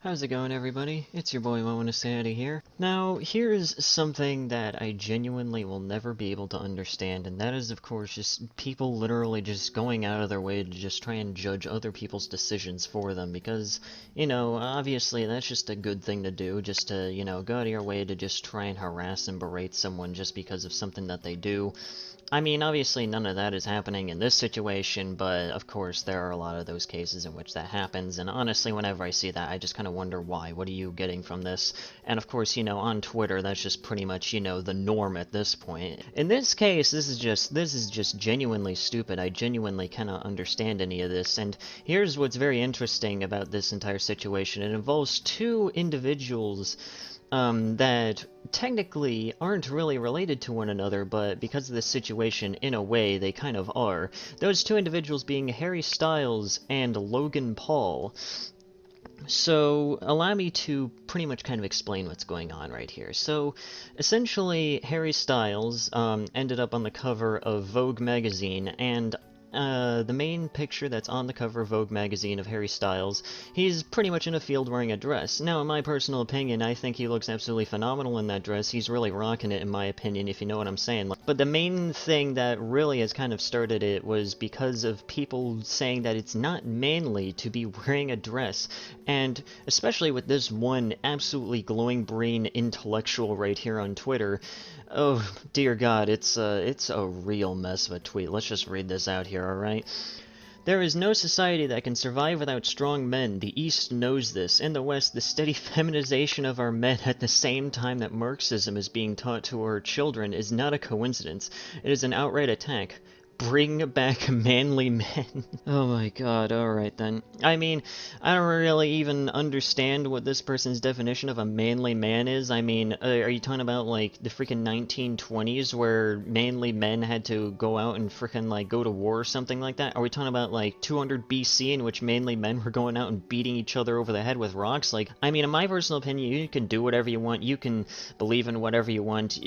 How's it going, everybody? It's your boy Momo Sanity here. Now, here's something that I genuinely will never be able to understand, and that is, of course, just people literally just going out of their way to just try and judge other people's decisions for them, because, obviously that's just a good thing to do, just to, go out of your way to just try and harass and berate someone just because of something that they do. I mean, obviously none of that is happening in this situation, but of course there are a lot of those cases in which that happens, and honestly whenever I see that I just kind of wonder why. What are you getting from this? And of course, on Twitter that's just pretty much, the norm at this point. In this case, this is just genuinely stupid. I genuinely cannot understand any of this, and here's what's very interesting about this entire situation. It involves two individuals that technically aren't really related to one another, but because of this situation, in a way, they kind of are. Those two individuals being Harry Styles and Logan Paul. So, allow me to pretty much kind of explain what's going on right here. So, essentially, Harry Styles ended up on the cover of Vogue magazine, and the main picture that's on the cover of Vogue magazine of Harry Styles, he's pretty much in a field wearing a dress. Now, in my personal opinion, I think he looks absolutely phenomenal in that dress. He's really rocking it, in my opinion, if you know what I'm saying. But the main thing that really has kind of started it was because of people saying that it's not manly to be wearing a dress. And especially with this one absolutely glowing brain intellectual right here on Twitter, oh, dear God, it's a real mess of a tweet. Let's just read this out here, alright? There is no society that can survive without strong men. The East knows this. In the West, the steady feminization of our men at the same time that Marxism is being taught to our children is not a coincidence. It is an outright attack. Bring back manly men. Oh my god, alright then. I mean, I don't really even understand what this person's definition of a manly man is. I mean, are you talking about, like, the freaking 1920s where manly men had to go out and freaking, like, go to war or something like that? Are we talking about, like, 200 BC in which manly men were going out and beating each other over the head with rocks? Like, I mean, in my personal opinion, you can do whatever you want, you can believe in whatever you want.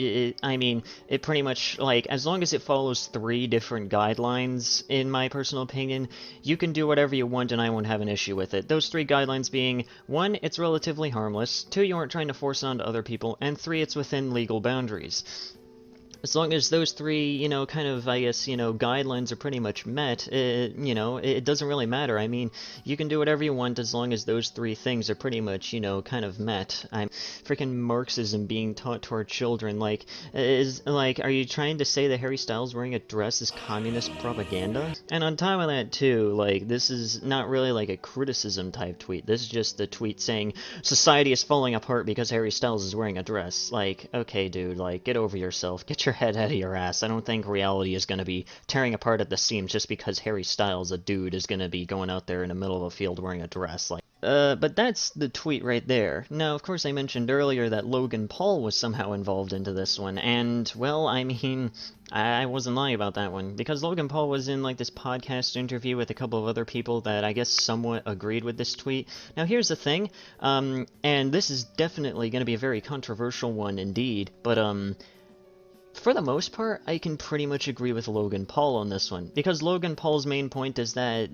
I mean, it pretty much, like, as long as it follows three different guidelines, in my personal opinion, you can do whatever you want and I won't have an issue with it. Those three guidelines being, 1, it's relatively harmless, 2, you aren't trying to force it onto other people, and 3, it's within legal boundaries. As long as those three, kind of, I guess, guidelines are pretty much met, it doesn't really matter. I mean, you can do whatever you want as long as those three things are pretty much, kind of met. I'm freaking Marxism being taught to our children, like, are you trying to say that Harry Styles wearing a dress is communist propaganda? And on top of that, too, like, this is not really, like, a criticism type tweet. This is just the tweet saying, society is falling apart because Harry Styles is wearing a dress. Like, okay, dude, like, get over yourself. Get your head out of your ass. I don't think reality is going to be tearing apart at the seams just because Harry Styles, a dude, is going to be going out there in the middle of a field wearing a dress. Like, but that's the tweet right there. Now, of course, I mentioned earlier that Logan Paul was somehow involved into this one, and, well, I mean, I wasn't lying about that one, because Logan Paul was in, like, this podcast interview with a couple of other people that I guess somewhat agreed with this tweet. Now, here's the thing, and this is definitely going to be a very controversial one indeed, but, for the most part, I can pretty much agree with Logan Paul on this one, because Logan Paul's main point is that,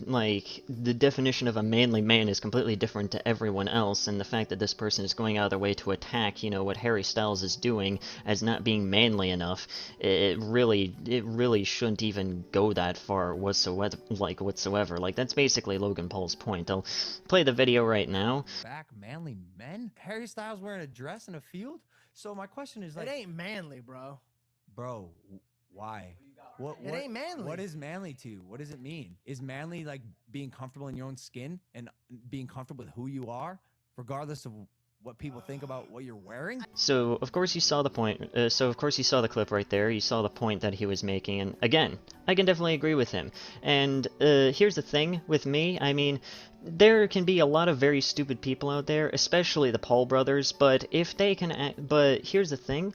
like, the definition of a manly man is completely different to everyone else, and the fact that this person is going out of their way to attack, what Harry Styles is doing as not being manly enough, it really shouldn't even go that far whatsoever. Like, that's basically Logan Paul's point. I'll play the video right now. Back manly men? Harry Styles wearing a dress in a field? So my question is, like, it ain't manly, bro. Bro, why? What It ain't manly. What is manly to you? What does it mean? Is manly like being comfortable in your own skin and being comfortable with who you are, regardless of what people think about what you're wearing? So, of course you saw the point, of course you saw the clip right there, you saw the point that he was making, and again, I can definitely agree with him. And, here's the thing with me, I mean, there can be a lot of very stupid people out there, especially the Paul brothers, but if they can but here's the thing,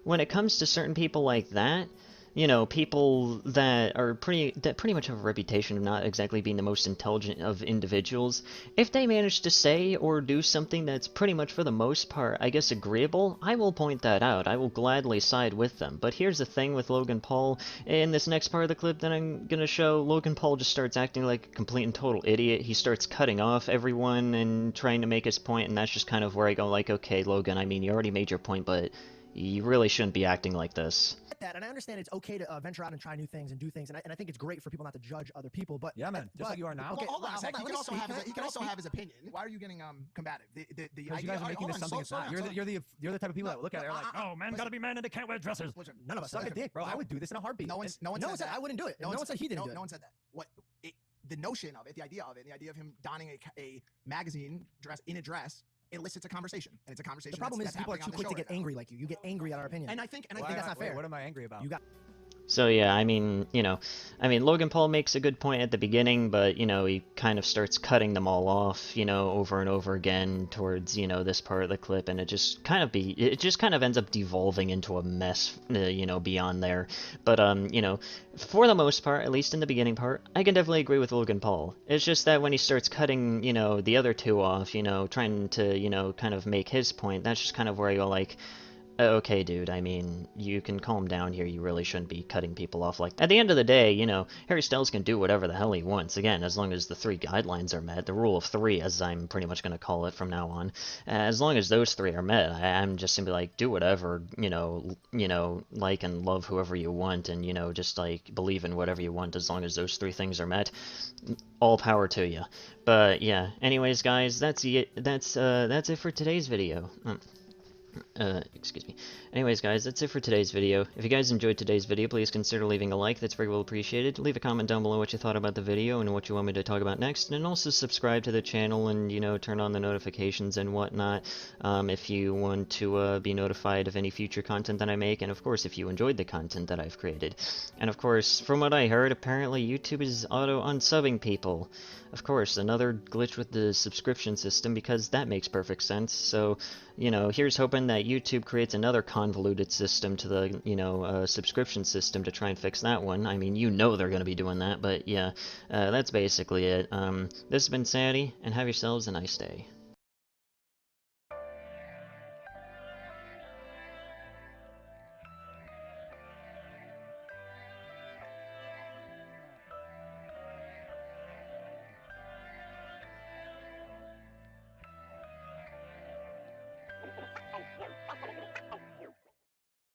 when it comes to certain people like that, you know, people that are pretty much have a reputation of not exactly being the most intelligent of individuals, if they manage to say or do something that's pretty much for the most part, I guess, agreeable, I will point that out. I will gladly side with them. But here's the thing with Logan Paul. In this next part of the clip that I'm gonna show, Logan Paul just starts acting like a complete and total idiot. He starts cutting off everyone and trying to make his point, and that's just kind of where I go like, okay, Logan, I mean, you already made your point, but you really shouldn't be acting like this. That, and I understand it's okay to venture out and try new things and do things, and I think it's great for people not to judge other people. But yeah, man, just like you are now. Okay, hold on a second. He can also have his opinion. Why are you getting combative? Because you guys are making this something it's not. You're the type of people that look at it and are like, oh, man, gotta be man and they can't wear dresses. None of us suck a dick, bro. I would do this in a heartbeat. No one said I wouldn't do it. No one said he didn't do it. No one said that. The notion of it, the idea of him donning a magazine dress in a dress elicits a conversation, and it's a conversation. The problem is people are too quick to get angry like you. You get angry at our opinion, and I think that's not fair. What am I angry about? So yeah, I mean, Logan Paul makes a good point at the beginning, but, he kind of starts cutting them all off, over and over again towards, this part of the clip, and it just kind of ends up devolving into a mess, beyond there. But, for the most part, at least in the beginning part, I can definitely agree with Logan Paul. It's just that when he starts cutting, the other two off, trying to, kind of make his point, that's just kind of where I go like, okay, dude, I mean, you can calm down here, you really shouldn't be cutting people off like... At the end of the day, Harry Styles can do whatever the hell he wants, again, as long as the 3 guidelines are met, the rule of 3, as I'm pretty much going to call it from now on, as long as those 3 are met, I'm just simply like, do whatever, like and love whoever you want, and, just, like, believe in whatever you want, as long as those 3 things are met, all power to you. But, yeah, anyways, guys, that's it for today's video. Excuse me. Anyways, guys, that's it for today's video. If you guys enjoyed today's video, please consider leaving a like. That's very well appreciated. Leave a comment down below what you thought about the video and what you want me to talk about next. And also subscribe to the channel and, turn on the notifications and whatnot if you want to be notified of any future content that I make. And, of course, if you enjoyed the content that I've created. And, of course, from what I heard, apparently YouTube is auto-unsubbing people. Of course, another glitch with the subscription system, because that makes perfect sense. So, here's hoping that YouTube creates another convoluted system to the, subscription system to try and fix that one. I mean, they're going to be doing that, but yeah, that's basically it. This has been Sandy, and have yourselves a nice day.